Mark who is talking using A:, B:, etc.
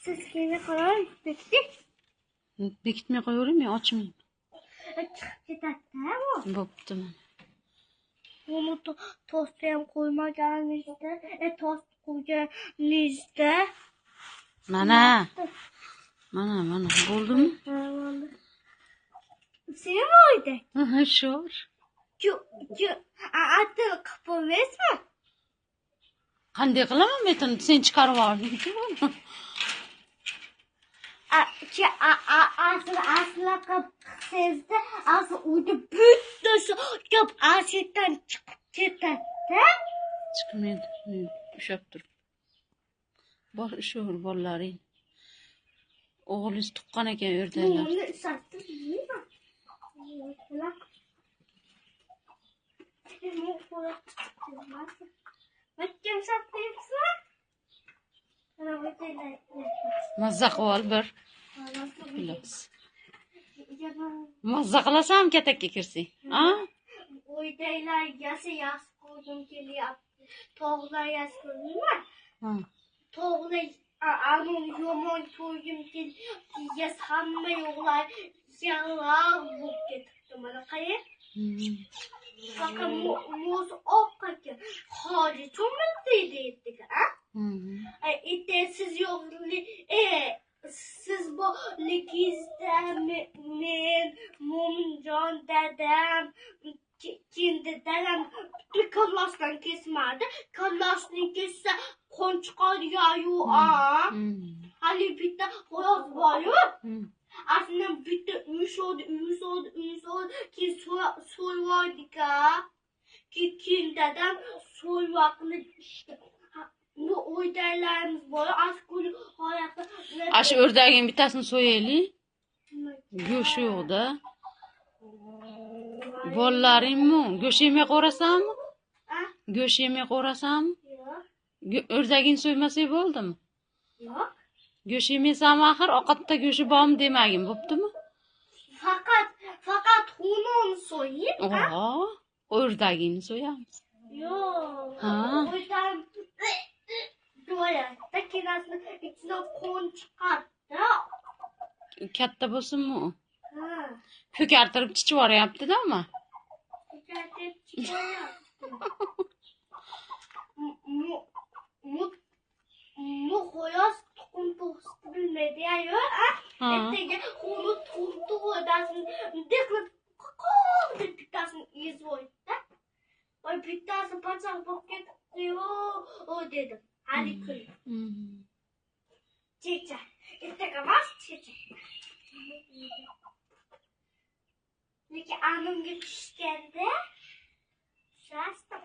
A: Siz kime karar bekleyin.
B: Bekitmay qo'yaveraymi, men ochmayman.
A: Chiqib ketadi-da.
B: Bo'pti mana.
A: Buni tostga ham qo'ymaganingizda, tost qo'yganingizda.
B: Mana. Mana, bo'ldimi?
A: Bo'ldi. Sevmaydi.
B: Ha, sho'r.
A: Ati qilib qo'ymaysizmi?
B: Qanday qilaman men? Sen chiqarib yubording-ku.
A: Asli qilsangizda, asli uyda bittasi gap aslidan chiqib ketadi-da.
B: Chiqmaydi. Ushlab tur. Bor sho'r bolalaring. O'g'lingiz tuqqan ekan o'rdaklar.
A: Buni satib yeyman.
B: Mazza qilib ol bir. Mazza qilasan katakka kirsang. A?
A: O'ydaylar yasa qo'ydim kelyapti. Tog'lar yas qo'ydimmi?
B: Ha.
A: Tog'lar anon yomon ko'ydim yas hamma yo'qlar yalab bo'lib ketibdi. Mana qara. Fakat muz oqqaga holi cho'mildi deydi, ha? Siz yo'qli, siz borligingizda men, Mo'minjon dadam, kendi dadam kallasdan kesmadi. Kallasni kessa qon chiqargan-yu, hali bitta xo'roz bor-yu. Aslında bitta uy soldi, keyin so'yvordik-a. Keyin dadam so'yvoqni ishga. Bu o'ydaylarimiz bor, asli hayotda.
B: Ash o'rdaging bittasini so'yaylik. Go'shi yo'q-da. Bolalaringmi? Go'sh yemay qo'rasanmi? Go'sh yemay qo'rasanmi? Yo'q. O'rdaging so'ymasak bo'ldimi?
A: Yo'q.
B: Go'sh yemaysanmi axir? Ovqatda go'shi bormi demagin, bo'ptimi?
A: Faqat xunoni so'ying.
B: Oho, o'rdagingni so'yamiz.
A: Yo'q.
B: Ha.
A: O'ydam do'yatda kenasini ichidan qon chiqardi.
B: Katta bo'lsinmi u?
A: Ha.
B: Ko'kartirib chichib yuboryapti-da, ama.
A: Ko'kartirib chiqaryapti. Xo'roz tuxum to'g'risida bilmaydi-ya, ertaga uni tuxum dehqilib deb bittasini ezib qo'ydi-da. Voy bittasi pachaq bo'lib ketdi-yu, dedim. Hali kun. Checha. Ertaga emas, checha. Lekin anamga tushganda shastim.